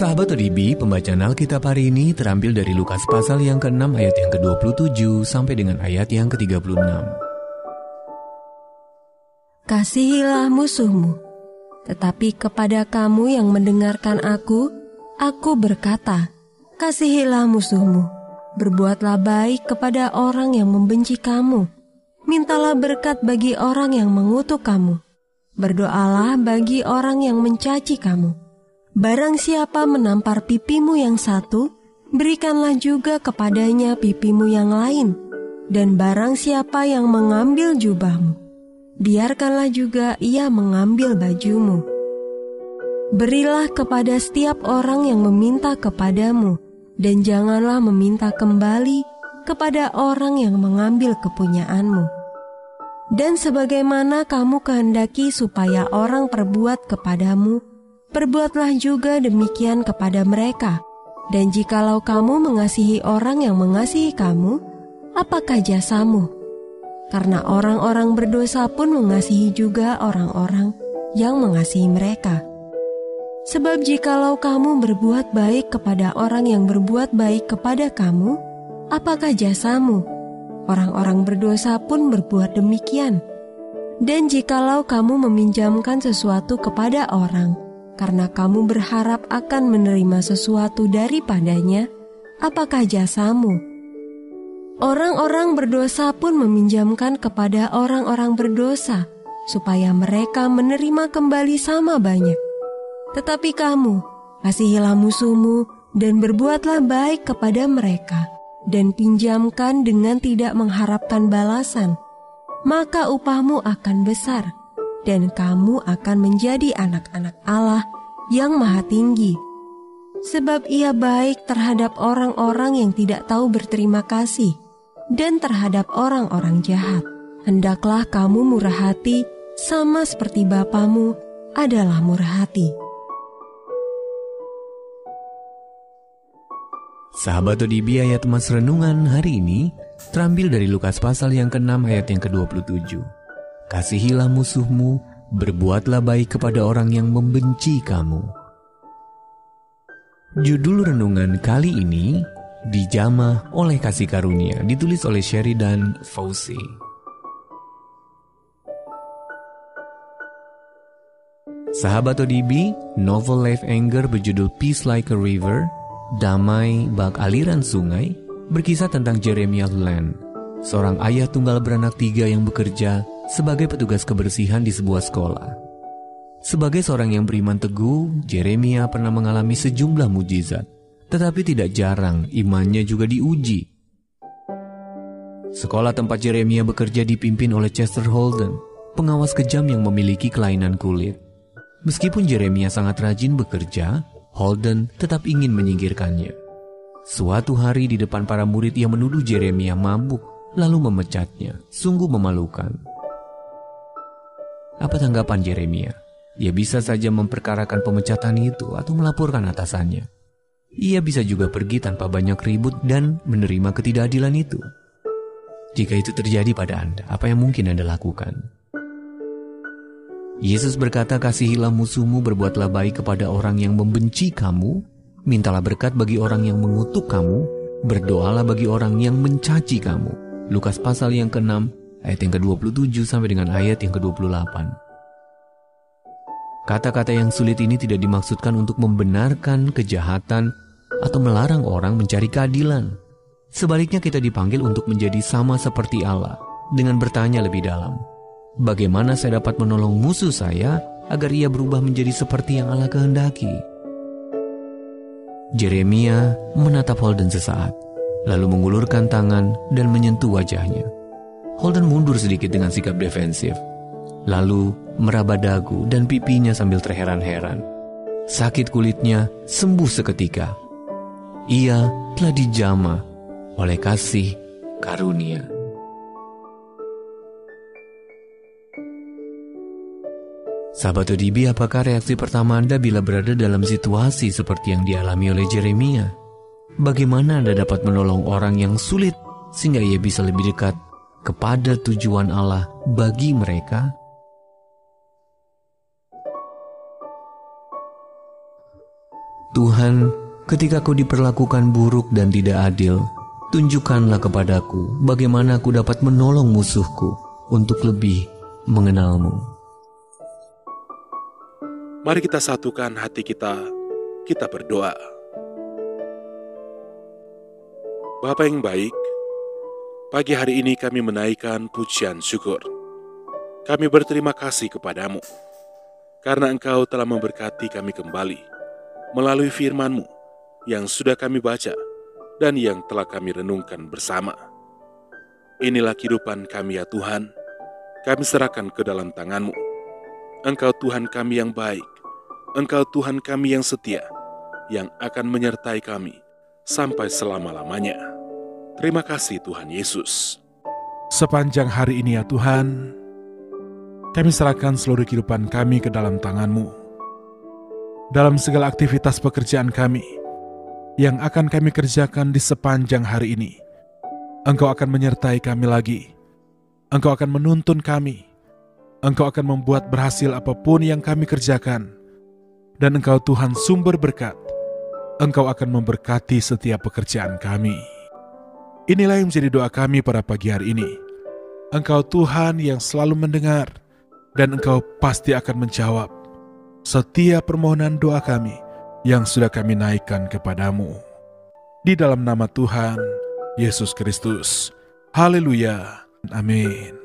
Sahabat ODB, pembacaan Alkitab hari ini terambil dari Lukas pasal yang ke-6 ayat yang ke-27 sampai dengan ayat yang ke-36. Kasihilah musuhmu, tetapi kepada kamu yang mendengarkan aku berkata, kasihilah musuhmu, berbuatlah baik kepada orang yang membenci kamu, mintalah berkat bagi orang yang mengutuk kamu, berdoalah bagi orang yang mencaci kamu. Barang siapa menampar pipimu yang satu, berikanlah juga kepadanya pipimu yang lain. Dan barang siapa yang mengambil jubahmu, biarkanlah juga ia mengambil bajumu. Berilah kepada setiap orang yang meminta kepadamu, dan janganlah meminta kembali kepada orang yang mengambil kepunyaanmu. Dan sebagaimana kamu kehendaki supaya orang perbuat kepadamu, perbuatlah juga demikian kepada mereka. Dan jikalau kamu mengasihi orang yang mengasihi kamu, apakah jasamu? Karena orang-orang berdosa pun mengasihi juga orang-orang yang mengasihi mereka. Sebab jikalau kamu berbuat baik kepada orang yang berbuat baik kepada kamu, apakah jasamu? Orang-orang berdosa pun berbuat demikian. Dan jikalau kamu meminjamkan sesuatu kepada orang, karena kamu berharap akan menerima sesuatu daripadanya, apakah jasamu? Orang-orang berdosa pun meminjamkan kepada orang-orang berdosa, supaya mereka menerima kembali sama banyak. Tetapi kamu, kasihilah musuhmu dan berbuatlah baik kepada mereka, dan pinjamkan dengan tidak mengharapkan balasan, maka upahmu akan besar, dan kamu akan menjadi anak-anak Allah yang Maha Tinggi. Sebab Ia baik terhadap orang-orang yang tidak tahu berterima kasih, dan terhadap orang-orang jahat. Hendaklah kamu murah hati, sama seperti Bapamu adalah murah hati. Sahabat ODB, ayat emas renungan hari ini terambil dari Lukas pasal yang ke-6 ayat yang ke-27. Kasihilah musuhmu, berbuatlah baik kepada orang yang membenci kamu. Judul renungan kali ini dijamah oleh kasih karunia, ditulis oleh Sheridan Fauci. Sahabat ODB, novel Leif Enger berjudul Peace Like a River, damai bak aliran sungai, berkisah tentang Jeremiah Land, seorang ayah tunggal beranak 3 yang bekerja sebagai petugas kebersihan di sebuah sekolah. Sebagai seorang yang beriman teguh, Jeremiah pernah mengalami sejumlah mujizat, tetapi tidak jarang imannya juga diuji. Sekolah tempat Jeremiah bekerja dipimpin oleh Chester Holden, pengawas kejam yang memiliki kelainan kulit. Meskipun Jeremiah sangat rajin bekerja, Holden tetap ingin menyingkirkannya. Suatu hari di depan para murid ia menuduh Jeremiah mabuk, lalu memecatnya. Sungguh memalukan. Apa tanggapan Jeremiah? Ia bisa saja memperkarakan pemecatan itu atau melaporkan atasannya. Ia bisa juga pergi tanpa banyak ribut dan menerima ketidakadilan itu. Jika itu terjadi pada Anda, apa yang mungkin Anda lakukan? Yesus berkata, kasihilah musuhmu, berbuatlah baik kepada orang yang membenci kamu, mintalah berkat bagi orang yang mengutuk kamu, berdoalah bagi orang yang mencaci kamu. Lukas pasal yang ke-6 ayat yang ke-27 sampai dengan ayat yang ke-28. Kata-kata yang sulit ini tidak dimaksudkan untuk membenarkan kejahatan atau melarang orang mencari keadilan. Sebaliknya kita dipanggil untuk menjadi sama seperti Allah, dengan bertanya lebih dalam, bagaimana saya dapat menolong musuh saya agar ia berubah menjadi seperti yang Allah kehendaki? Jeremiah menatap Holden sesaat, lalu mengulurkan tangan dan menyentuh wajahnya. Holden mundur sedikit dengan sikap defensif, lalu meraba dagu dan pipinya sambil terheran-heran. Sakit kulitnya sembuh seketika. Ia telah dijamah oleh kasih karunia. Sahabat ODB, apakah reaksi pertama Anda bila berada dalam situasi seperti yang dialami oleh Jeremiah? Bagaimana Anda dapat menolong orang yang sulit sehingga ia bisa lebih dekat kepada tujuan Allah bagi mereka? Tuhan, ketika Ku diperlakukan buruk dan tidak adil, tunjukkanlah kepadaku bagaimana Ku dapat menolong musuhku untuk lebih mengenal-Mu. Mari kita satukan hati kita berdoa. Bapa yang baik, pagi hari ini kami menaikkan pujian syukur. Kami berterima kasih kepadamu, karena Engkau telah memberkati kami kembali, melalui firman-Mu yang sudah kami baca dan yang telah kami renungkan bersama. Inilah kehidupan kami ya Tuhan, kami serahkan ke dalam tangan-Mu. Engkau Tuhan kami yang baik, Engkau Tuhan kami yang setia, yang akan menyertai kami sampai selama-lamanya. Terima kasih Tuhan Yesus. Sepanjang hari ini ya Tuhan, kami serahkan seluruh kehidupan kami ke dalam tangan-Mu. Dalam segala aktivitas pekerjaan kami yang akan kami kerjakan di sepanjang hari ini, Engkau akan menyertai kami lagi. Engkau akan menuntun kami. Engkau akan membuat berhasil apapun yang kami kerjakan. Dan Engkau Tuhan sumber berkat. Engkau akan memberkati setiap pekerjaan kami. Inilah yang menjadi doa kami pada pagi hari ini. Engkau Tuhan yang selalu mendengar, dan Engkau pasti akan menjawab setiap permohonan doa kami yang sudah kami naikkan kepadamu. Di dalam nama Tuhan Yesus Kristus. Haleluya. Amin.